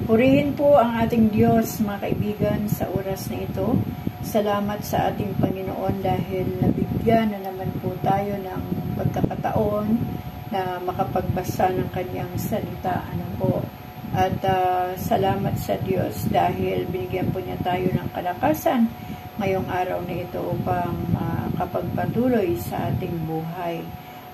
Purihin po ang ating Diyos, mga kaibigan, sa oras na ito. Salamat sa ating Panginoon dahil nabigyan na naman po tayo ng pagkakataon na makapagbasa ng kanyang salita. At salamat sa Diyos dahil binigyan po niya tayo ng kalakasan ngayong araw na ito upang makapagpatuloy sa ating buhay.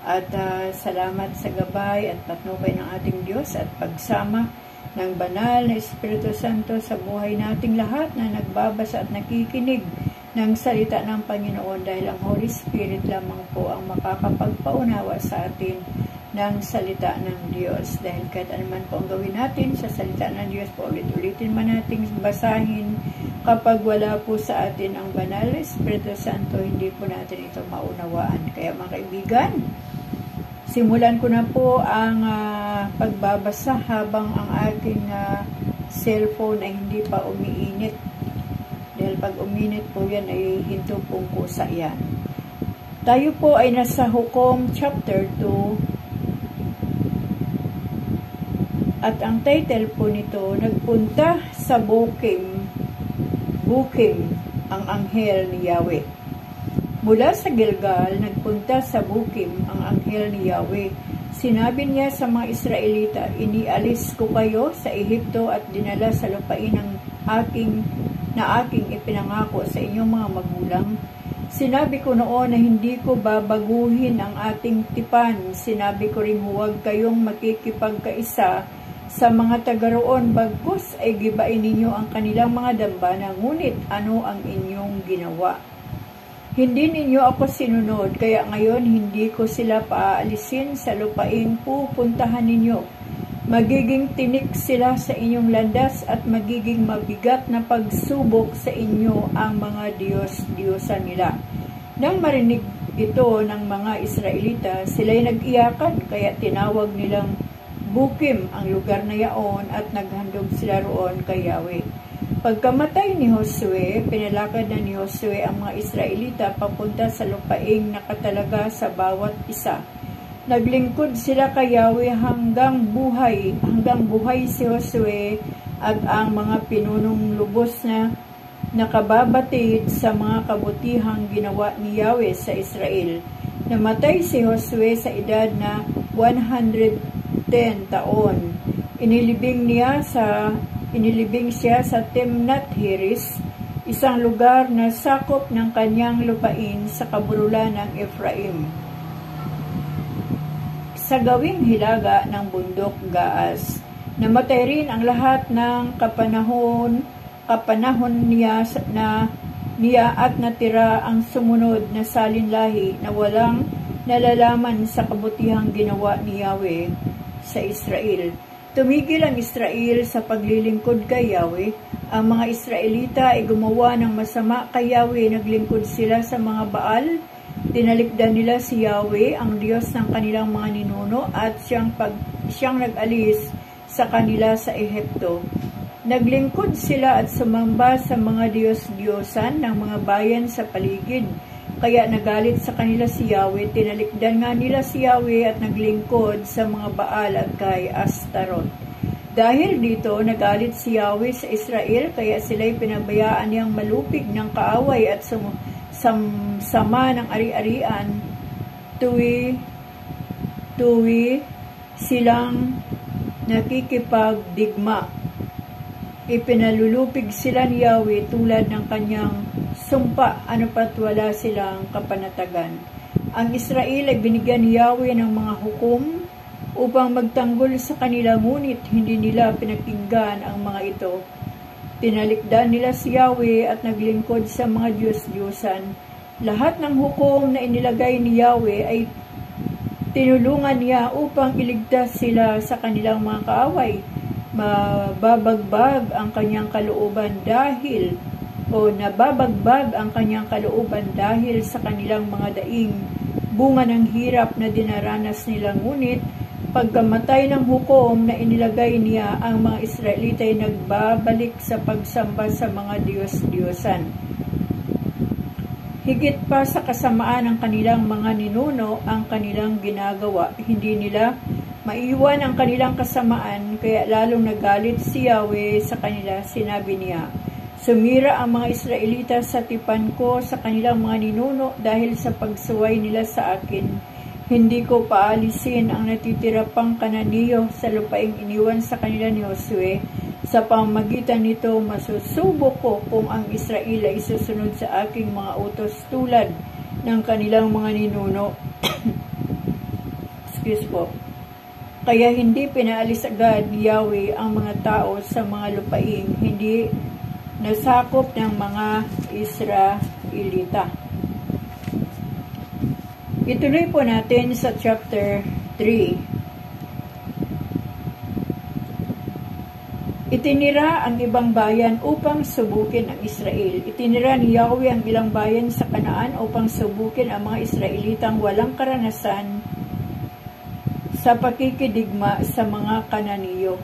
At salamat sa gabay at patnubay ng ating Diyos at pagsama ng banal na Espiritu Santo sa buhay nating lahat na nagbabasa at nakikinig ng salita ng Panginoon dahil ang Holy Spirit lamang po ang makakapagpaunawa sa atin ng salita ng Diyos. Dahil kahit anuman po ang gawin natin sa salita ng Diyos po, ulit-ulitin man natin basahin, kapag wala po sa atin ang banal na Espiritu Santo, hindi po natin ito maunawaan. Kaya mga kaibigan, simulan ko na po ang pagbabasa habang ang aking cellphone ay hindi pa umiinit. Dahil pag uminit po yan ay hinto pong kusa yan. Tayo po ay nasa Hukom chapter 2. At ang title po nito, Nagpunta sa Bukim ang anghel ni Yahweh. Mula sa Gilgal, nagpunta sa Bukim ang anghel ni Yahweh. Sinabi niya sa mga Israelita, inialis ko kayo sa Ehipto at dinala sa lupain ng aking ipinangako sa inyong mga magulang. Sinabi ko noon na hindi ko babaguhin ang ating tipan. Sinabi ko rin huwag kayong makikipagkaisa sa mga taga-roon, bagkus ay gibain ninyo ang kanilang mga dambana, ngunit ano ang inyong ginawa? Hindi ninyo ako sinunod, kaya ngayon hindi ko sila paaalisin sa lupain pupuntahan ninyo. Magiging tinik sila sa inyong landas at magiging mabigat na pagsubok sa inyo ang mga Diyos-Diyosan nila. Nang marinig ito ng mga Israelita, sila'y nag-iyakan, kaya tinawag nilang Bukim ang lugar na yaon at naghandog sila roon kay Yahweh. Pagkamatay ni Josue, pinalakad na ni Josue ang mga Israelita papunta sa lupaing nakatalaga sa bawat isa. Naglingkod sila kay Yahweh hanggang buhay si Josue at ang mga pinunong lubos na nakababatid sa mga kabutihang ginawa ni Yahweh sa Israel. Namatay si Josue sa edad na 110 taon. Inilibing siya sa Timnath Heres, isang lugar na sakop ng kanyang lupain sa kabululan ng Ephraim, sa gawing hilaga ng bundok Gaas. Namatay rin ang lahat ng kapanahon niya at natira ang sumunod na salinlahi na walang nalalaman sa kabutihang ginawa ni Yahweh sa Israel. Tumigil ang Israel sa paglilingkod kay Yahweh. Ang mga Israelita ay gumawa ng masama kay Yahweh. Naglingkod sila sa mga Baal. Tinalikdan nila si Yahweh, ang Diyos ng kanilang mga ninuno, at siyang nag-alis sa kanila sa Ehipto. Naglingkod sila at sumamba sa mga Diyos-Diyosan ng mga bayan sa paligid. Kaya nagalit sa kanila si Yahweh, tinalikdan nga nila si Yahweh at naglingkod sa mga Baal at kay Astaroth. Dahil dito, nagalit si Yahweh sa Israel, kaya sila'y pinabayaan niyang malupig ng kaaway at sama ng ari-arian. Tuwi silang nakikipagdigma. Ipinalulupig sila ni Yahweh tulad ng kanyang sumpa, ano pat wala silang kapanatagan. Ang Israel ay binigyan ni Yahweh ng mga hukom upang magtanggol sa kanila, ngunit hindi nila pinakinggan ang mga ito. Tinalikdan nila si Yahweh at naglingkod sa mga Diyos-Diyosan. Lahat ng hukom na inilagay ni Yahweh ay tinulungan niya upang iligtas sila sa kanilang mga kaaway. Nababagbag ang kanyang kalooban dahil sa kanilang mga daing, bunga ng hirap na dinaranas nila. Ngunit pagkamatay ng hukom na inilagay niya, ang mga Israelita ay nagbabalik sa pagsamba sa mga Diyos-Diyosan. Higit pa sa kasamaan ng kanilang mga ninuno ang kanilang ginagawa. Hindi nila maiwan ang kanilang kasamaan, kaya lalong nagalit si Yahweh sa kanila. Sinabi niya, sumira ang mga Israelita sa tipan ko sa kanilang mga ninuno dahil sa pagsuway nila sa akin. Hindi ko paalisin ang natitira pang Kananiyo sa lupaing iniwan sa kanila ni Josue. Sa pamamagitan nito, masusubok ko kung ang Israel ay isusunod sa aking mga utos tulad ng kanilang mga ninuno. Excuse po. Kaya hindi pinaalis agad ni Yahweh ang mga tao sa mga lupaing hindi nasakop ng mga Israelita. Ituloy po natin sa chapter 3. Itinira ang ibang bayan upang subukin ang Israel. Itinira ni Yahweh ang ilang bayan sa Kanaan upang subukin ang mga Israelitang walang karanasan sa pakikidigma sa mga Kananiyo.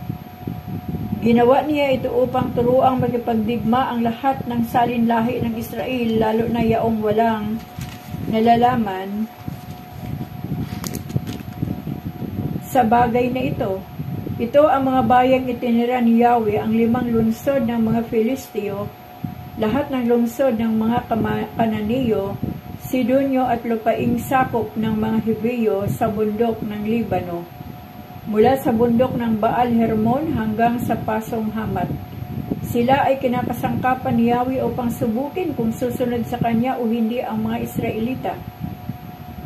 Ginawa niya ito upang turuang magipagdigma ang lahat ng salinlahi ng Israel, lalo na yaong walang nalalaman sa bagay na ito. Ito ang mga bayang itinira ni Yahweh, ang 5 lungsod ng mga Filisteo, lahat ng lungsod ng mga Kananiyo, Sidonyo at lupaing sakop ng mga Hebreo sa bundok ng Libano, mula sa bundok ng Baal Hermon hanggang sa Pasong Hamat. Sila ay kinakasangkapan ni Yahweh upang subukin kung susunod sa kanya o hindi ang mga Israelita.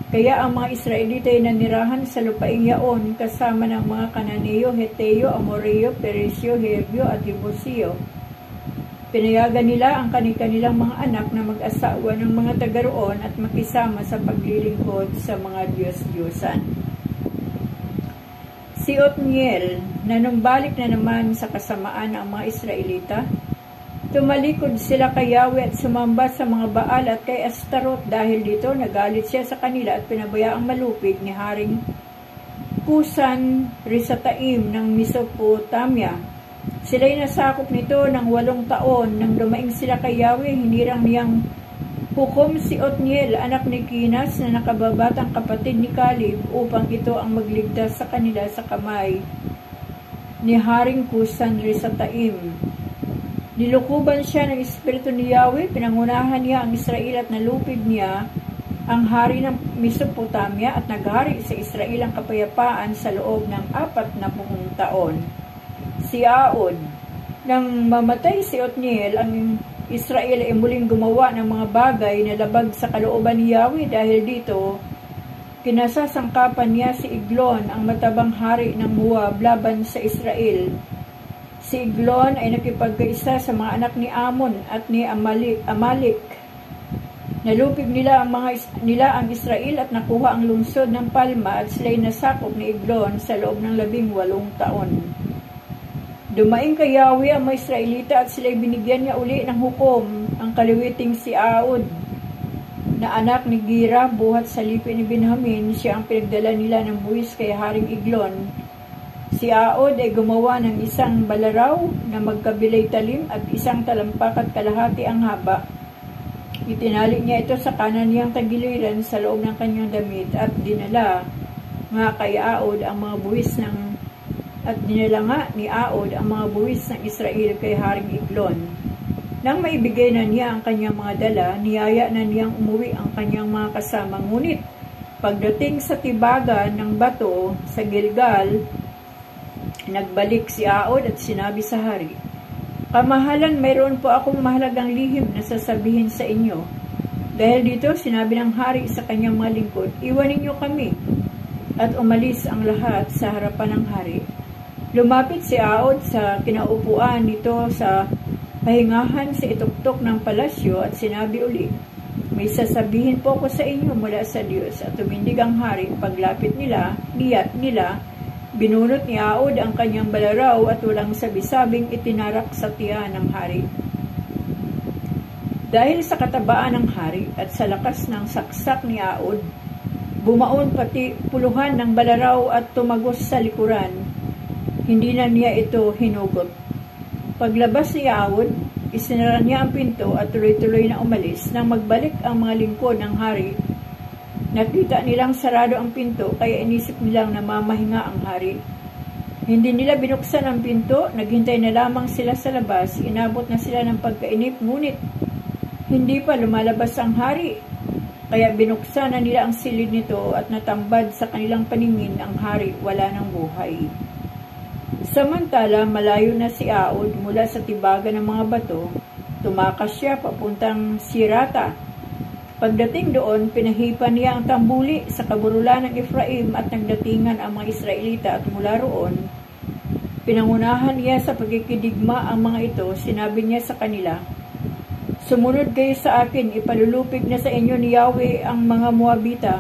Kaya ang mga Israelita ay nanirahan sa lupaing yaon kasama ng mga Kananeo, Heteo, Amoreo, Peresio, Hevio at Jebuseo. Pinayagan nila ang kanilang mga anak na mag-asawa ng mga taga-roon at makisama sa paglilingkod sa mga Diyos-Diyosan. Si Othniel, na numbalik na naman sa kasamaan ng mga Israelita, tumalikod sila kay Yahweh at sumamba sa mga Baal at kay Astarot. Dahil dito, nagalit siya sa kanila at pinabayaang malupig ni Haring Kusan Risataim ng Mesopotamia. Sila'y nasakop nito ng 8 taon. Nang dumaing sila kay Yahweh, hinirang niyang hukom si Othniel, anak ni Kinas, na nakababatang kapatid ni Kaleb, upang ito ang magligtas sa kanila sa kamay ni Haring Kusan Risataim. Nilukuban siya ng Espiritu ni Yahweh, pinangunahan niya ang Israel at nalupig niya ang hari ng Mesopotamia at naghari sa Israel ang kapayapaan sa loob ng 40 taon. Si Aod, nang mamatay si Othniel, ang Israel ay muling gumawa ng mga bagay na labag sa kalooban ni Yahweh. Dahil dito, kinasasangkapan niya si Eglon, ang matabang hari ng Moab, laban sa Israel. Si Eglon ay nakipagkaisa sa mga anak ni Ammon at ni Amalek. Nalupig nila ang Israel at nakuha ang lungsod ng Palma at sila'y nasakop ni Eglon sa loob ng 18 taon. Dumaing kay Yahweh ang mga Israelita at sila'y binigyan niya uli ng hukom. Ang kaliwiting si Aod, na anak ni Gira, buhat sa lipi ni Benjamin, siya ang pinagdala nila ng buwis kay Haring Eglon. Si Aod ay gumawa ng isang balaraw na magkabilay talim at isang talampak at kalahati ang haba. Itinali niya ito sa kanan niyang tagiliran sa loob ng kanyang damit at dinala nga kay Aod ang mga buwis dinala nga ni Aod ang mga buwis ng Israel kay Haring Eglon. Nang maibigay na niya ang kanyang mga dala, niyaya na niyang umuwi ang kanyang mga kasama. Ngunit pagdating sa tibagan ng bato sa Gilgal, nagbalik si Aod at sinabi sa hari, "Kamahalan, mayroon po akong mahalagang lihim na sasabihin sa inyo." Dahil dito, sinabi ng hari sa kanyang mga lingkod, "Iwanin niyo kami." At umalis ang lahat sa harapan ng hari. Lumapit si Aod sa kinaupuan nito sa pahingahan sa ituktok ng palasyo at sinabi uli, "May sasabihin po ko sa inyo mula sa Diyos." At tumindig ang hari. Paglapit nila, binunot ni Aod ang kanyang balaraw at walang sabi-sabing itinarak sa tiyan ng hari. Dahil sa katabaan ng hari at sa lakas ng saksak ni Aod, bumaon pati puluhan ng balaraw at tumagos sa likuran. Hindi na niya ito hinugot. Paglabas ni Aod, isinara niya ang pinto at tuloy-tuloy na umalis. Nang magbalik ang mga lingkod ng hari, Nakita nilang sarado ang pinto, kaya inisip nilang namamahinga ang hari. Hindi nila binuksan ang pinto, naghintay na lamang sila sa labas, inabot na sila ng pagkainip, ngunit hindi pa lumalabas ang hari. Kaya binuksan na nila ang silid nito at natambad sa kanilang paningin ang hari, wala ng buhay. Samantala, malayo na si Aod mula sa tibagan ng mga bato, tumakas siya papuntang Sirata. Pagdating doon, pinahipan niya ang tambuli sa kaburulan ng Efraim at nagdatingan ang mga Israelita at mula roon, pinangunahan niya sa pagkikidigma ang mga ito. Sinabi niya sa kanila, "Sumunod kayo sa akin, ipalulupig na sa inyo ni Yahweh ang mga Moabita."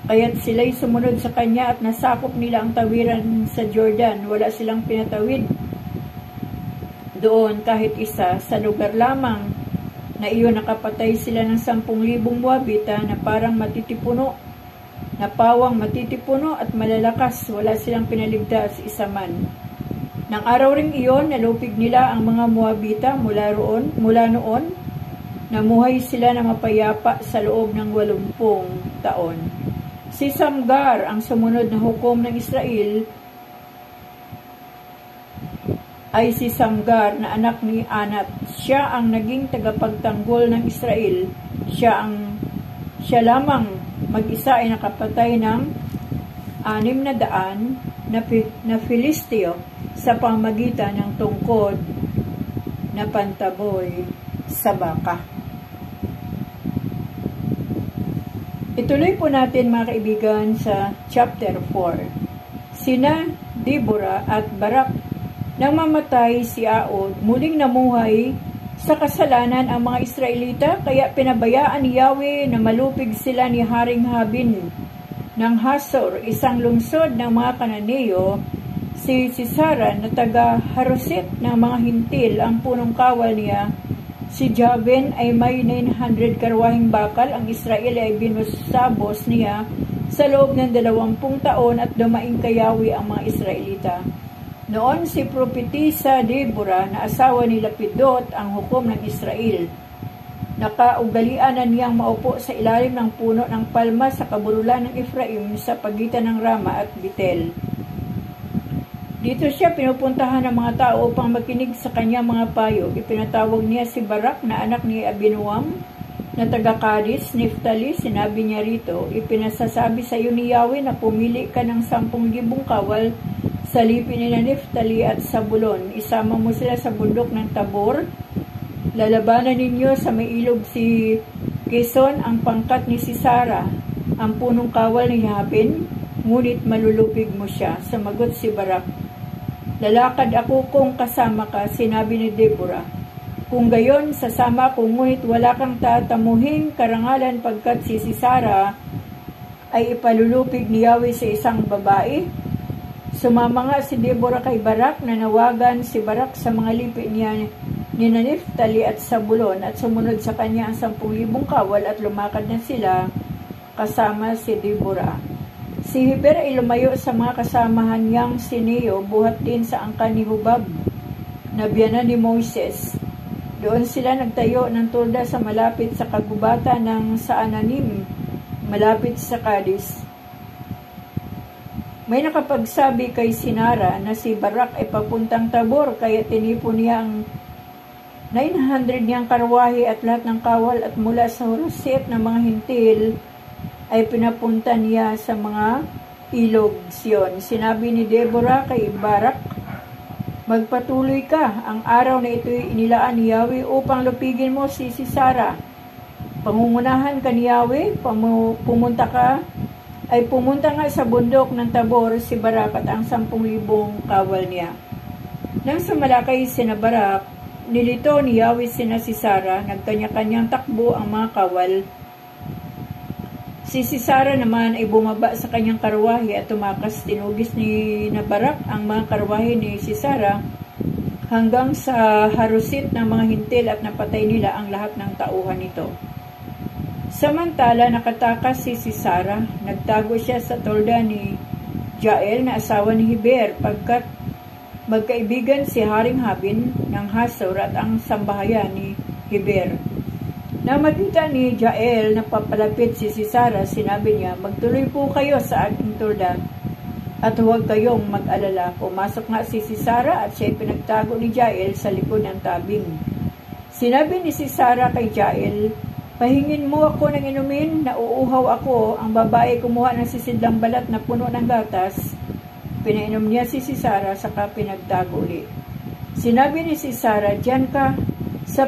Kaya't sila'y sumunod sa kanya at nasakop nila ang tawiran sa Jordan. Wala silang pinatawid doon kahit isa. Sa lugar lamang na iyon nakapatay sila ng 10,000 Moabita na parang matitipuno, na pawang matitipuno at malalakas. Wala silang pinaligtas isa man. Nang araw ring iyon, nalupig nila ang mga Moabita mula noon, namuhay sila na mapayapa sa loob ng 80 taon. Si Samgar ang sumunod na hukom ng Israel ay si Samgar na anak ni Anat. Siya ang naging tagapagtanggol ng Israel. Siya lamang mag-isa ay nakapatay ng 600 na Filisteo sa pamamagitan ng tungkod na pantaboy sa baka. Ituloy po natin mga kaibigan sa chapter 4. Sina Deborah at Barak. Nang mamatay si Aod, muling namuhay sa kasalanan ang mga Israelita, kaya pinabayaan ni Yahweh na malupig sila ni Haring Habin ng Hasor, isang lungsod ng mga Kananeo. Si Sisara na taga Haroset ng mga Hintil ang punong kawal niya. Si Jabin ay may 900 karwahing bakal. Ang Israel ay binusabos niya sa loob ng 20 taon at dumaing kay Yahweh ang mga Israelita. Noon si propetisa Deborah na asawa ni Lapidot ang hukom ng Israel. Nakaugalian na niyang maupo sa ilalim ng puno ng palma sa kaburulan ng Efraim sa pagitan ng Rama at Betel. Dito siya pinupuntahan ng mga tao upang makinig sa kanyang mga payo. Ipinatawag niya si Barak na anak ni Abinoam na taga Kadis, Neftali. Sinabi niya rito, "Ipinasasabi sa iyo ni Yahweh na pumili ka ng 10,000 kawal sa lipi ni Neftali at Zabulon. Isama mo sila sa bundok ng Tabor. Lalabanan ninyo sa may ilog si Kison ang pangkat ni Sisara, ang punong kawal ni Habin, ngunit malulupig mo siya." Sumagot si Barak, "Lalakad ako kung kasama ka." Sinabi ni Deborah, "Kung gayon, sasama ko, ngunit wala kang tatamuhing karangalan pagkat si Sisara ay ipalulupig ni Yahweh sa isang babae." Sumama nga si Deborah kay Barak, na nawagan si Barak sa mga lipi niya ni Neftali at Zabulon at sumunod sa kanya ang 10,000 kawal at lumakad na sila kasama si Deborah. Si Heber ay lumayo sa mga kasamahan niyang Sineo, buhat din sa angkan ni Hubab, na biyanan ni Moses. Doon sila nagtayo ng tulda sa malapit sa kagubatan ng Saananim, malapit sa Kadis. May nakapagsabi kay Sinara na si Barak ay papuntang Tabor, kaya tinipon niya ang 900 niyang karwahe at lahat ng kawal at mula sa Haroset ng mga Hintil ay pinapunta niya sa mga ilog Sion. Sinabi ni Deborah kay Barak, "Magpatuloy ka, ang araw na ito'y inilaan ni Yahweh upang lupigin mo si Sisara. Pangungunahan ka ni Yahweh, pumunta nga sa bundok ng Tabor si Barak at ang 10,000 kawal niya." Nang sumalakay sina Barak, nilito ni Yahweh sina Sisara, nagkanya-kanyang takbo ang mga kawal. Si Sisara naman ay bumaba sa kanyang karwahe at tumakas. Tinugis ni Barak ang mga karwahe ni Sisara hanggang sa Haroset ng mga Hintil at napatay nila ang lahat ng tauhan nito. Samantala, nakatakas si Sisara. Nagtago siya sa tolda ni Jael na asawa ni Heber, pagkat magkaibigan si Haring Habin ng Hasor at ang sambahayan ni Heber. Na makita ni Jael na papalapit si Sisara, sinabi niya, magtuloy po kayo sa aking tulda at huwag kayong mag-alala. Pumasok nga si Sisara at siya'y pinagtago ni Jael sa likod ng tabing. Sinabi ni Sisara kay Jael, pahingin mo ako ng inumin, nauuhaw ako. Ang babae kumuha ng sisidlang balat na puno ng gatas. Pinainom niya si Sisara, saka pinagtago ulit. Sinabi ni Sisara, diyan ka sa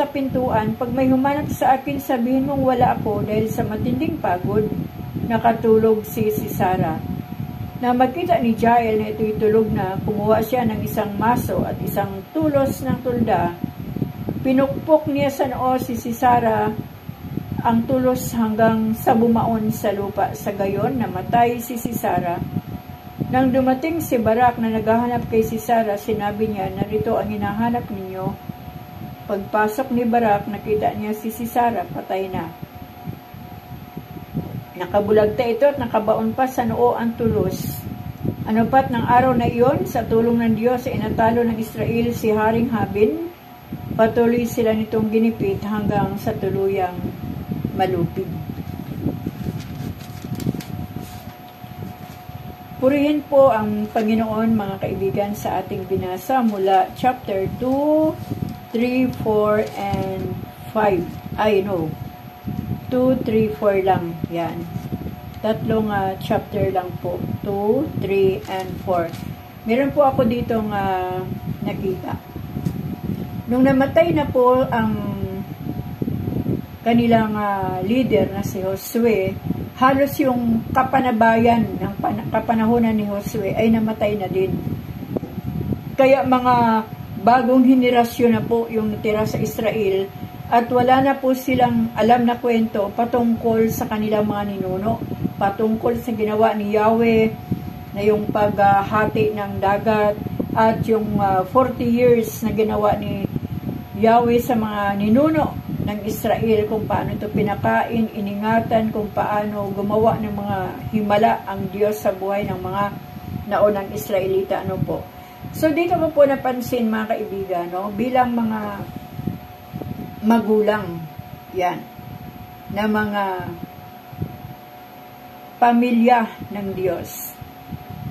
pintuan, pag may humanap sa akin, sabihin mong wala ako dahil sa matinding pagod. Nakatulog si Sisara. Na magkita ni Jael na ito'y tulog na, kumuha siya ng isang maso at isang tulos ng tulda. Pinukpok niya sa noo si Sisara ang tulos hanggang sa bumaon sa lupa. Sa gayon, namatay si Sisara. Nang dumating si Barak na naghahanap kay Sisara, sinabi niya, narito ang hinahanap ninyo. Pagpasok ni Barak, nakita niya si Sisara, patay na. Nakabulagta ito at nakabaon pa sa noo ang tulos. Ano pat ng araw na iyon, sa tulong ng Diyos ay inatalo ng Israel si Haring Habin. Patuloy sila nitong ginipit hanggang sa tuluyang malupig. Purihin po ang Panginoon, mga kaibigan, sa ating binasa mula chapter 2, 3, 4, and 5. 2, 3, 4 lang. Yan. Tatlong chapter lang po. 2, 3, and 4. Meron po ako ditong nakita. Nung namatay na po ang kanilang leader na si Josue, halos yung kapanabayan ng kapanahonan ni Josue ay namatay na din. Kaya mga bagong henerasyon na po yung natira sa Israel at wala na po silang alam na kwento patungkol sa kanilang mga ninuno, patungkol sa ginawa ni Yahweh na yung paghati ng dagat at yung 40 years na ginawa ni Yahweh sa mga ninuno ng Israel, kung paano ito pinakain, iningatan, kung paano gumawa ng mga himala ang Diyos sa buhay ng mga naunang Israelita. So dito ko po napansin, mga kaibigan, bilang mga magulang, yan, na mga pamilya ng Diyos.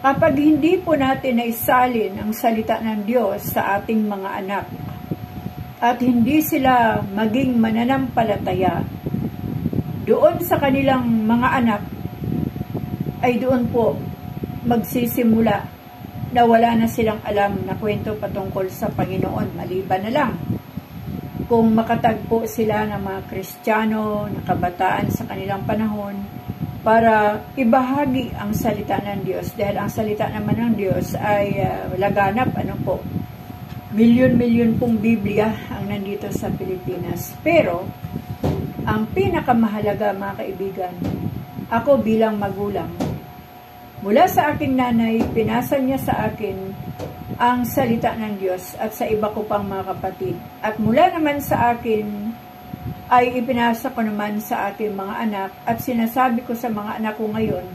Kapag hindi po natin naisalin ang salita ng Diyos sa ating mga anak, at hindi sila maging mananampalataya, doon sa kanilang mga anak, ay doon po magsisimula na wala na silang alam na kwento patungkol sa Panginoon, maliban na lang kung makatagpo sila ng mga Kristiyano na kabataan sa kanilang panahon para ibahagi ang salita ng Diyos, dahil ang salita naman ng Diyos ay laganap, milyon-milyon pong Biblia ang nandito sa Pilipinas. Pero, ang pinakamahalaga, mga kaibigan, ako bilang magulang, mula sa aking nanay, pinasa niya sa akin ang salita ng Diyos at sa iba ko pang mga kapatid. At mula naman sa akin, ay ipinasa ko naman sa aking mga anak at sinasabi ko sa mga anak ko ngayon,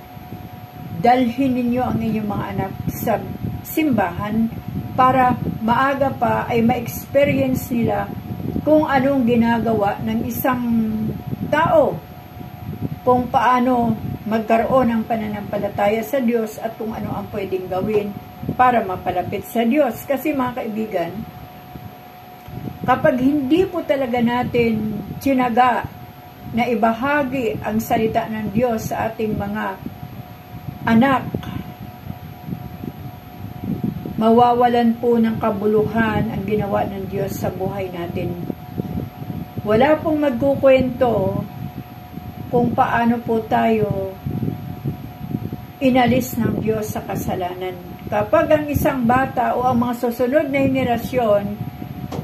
dalhin ninyo ang inyong mga anak sa simbahan para maaga pa ay ma-experience nila kung anong ginagawa ng isang tao, kung paano magkaroon ng pananampalataya sa Diyos at kung ano ang pwedeng gawin para mapalapit sa Diyos. Kasi mga kaibigan, kapag hindi po talaga natin tinaga na ibahagi ang salita ng Diyos sa ating mga anak, mawawalan po ng kabuluhan ang ginawa ng Diyos sa buhay natin. Wala pong magkukwento kung paano po tayo inalis ng Diyos sa kasalanan. Kapag ang isang bata o ang mga susunod na henerasyon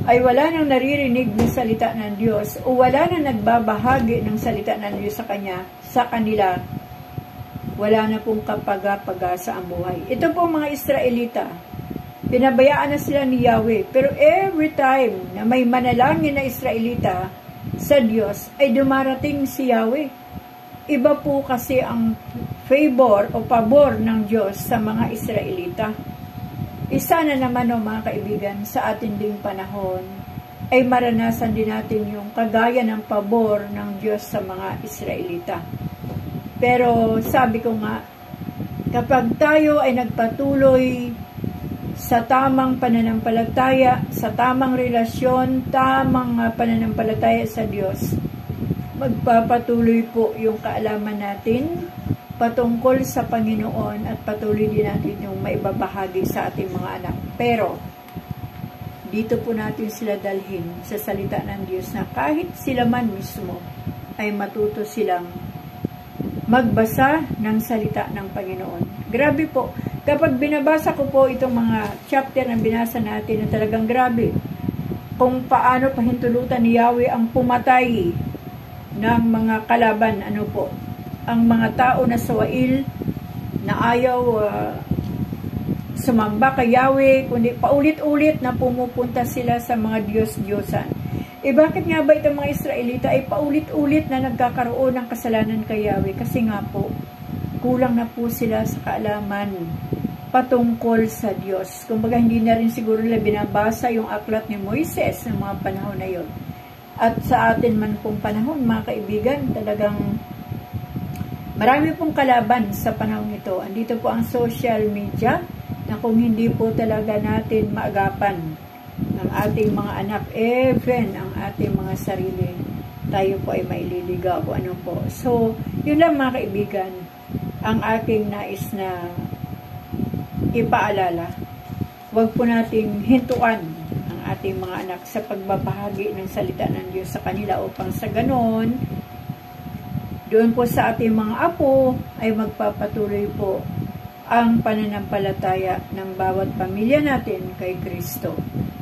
ay wala nang naririnig ng salita ng Diyos o wala nang nagbabahagi ng salita ng Diyos sa kanila, wala na pong kapag-pag-asa ang buhay. Ito po mga Israelita, pinabayaan na sila ni Yahweh. Pero every time na may manalangin na Israelita sa Diyos, ay dumarating si Yahweh. Iba po kasi ang favor o pabor ng Diyos sa mga Israelita. Isa na naman mga kaibigan, sa ating ding panahon, ay maranasan din natin yung kagaya ng pabor ng Diyos sa mga Israelita. Pero sabi ko nga, kapag tayo ay nagpatuloy sa tamang pananampalataya, sa tamang relasyon, tamang pananampalataya sa Diyos, magpapatuloy po yung kaalaman natin patungkol sa Panginoon at patuloy din natin yung maibabahagi sa ating mga anak. Pero, dito po natin sila dalhin sa salita ng Diyos na kahit sila man mismo ay matuto silang magbasa ng salita ng Panginoon. Grabe po. Kapag binabasa ko po itong mga chapter na binasa natin na talagang grabe, kung paano pahintulutan ni Yahweh ang pumatay ng mga kalaban, ang mga tao na sawail na ayaw sumamba kay Yahweh, kundi paulit-ulit na pumupunta sila sa mga Diyos-Diyosan. Bakit nga ba itong mga Israelita ay paulit-ulit na nagkakaroon ng kasalanan kay Yahweh? Kasi nga po, kulang na po sila sa kaalaman patungkol sa Diyos. Kumbaga, hindi na rin siguro nila binabasa yung aklat ni Moises ng mga panahon na yon. At sa atin man pong panahon, mga kaibigan, talagang marami pong kalaban sa panahon ito. Andito po ang social media, na kung hindi po talaga natin maagapan ang ating mga anak, even ang ating mga sarili, tayo po ay maililigaw. So, yun lang mga kaibigan, ang aking nais na ipaalala. Huwag po nating hintuan ang ating mga anak sa pagbabahagi ng salita ng Diyos sa kanila upang sa ganon, doon po sa ating mga apo ay magpapatuloy po ang pananampalataya ng bawat pamilya natin kay Kristo.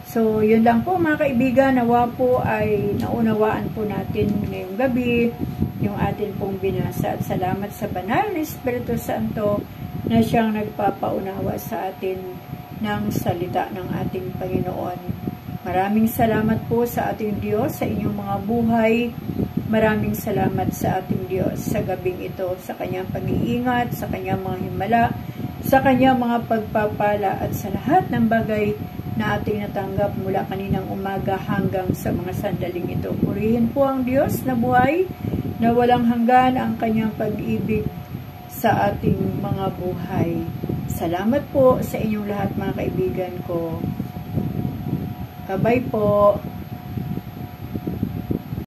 So, yun lang po mga kaibigan, nawa po ay naunawaan po natin ngayong gabi yung atin pong binasa. At salamat sa banal na Espiritu Santo na siyang nagpapaunawa sa atin ng salita ng ating Panginoon. Maraming salamat po sa ating Diyos, sa inyong mga buhay. Maraming salamat sa ating Diyos sa gabing ito, sa kanyang pag-iingat, sa kanyang mga himala, sa kanyang mga pagpapala at sa lahat ng bagay na ating natanggap mula kaninang umaga hanggang sa mga sandaling ito. Purihin po ang Diyos na buhay, na walang hanggan ang kanyang pag-ibig sa ating mga buhay. Salamat po sa inyong lahat mga kaibigan ko. Kabay po.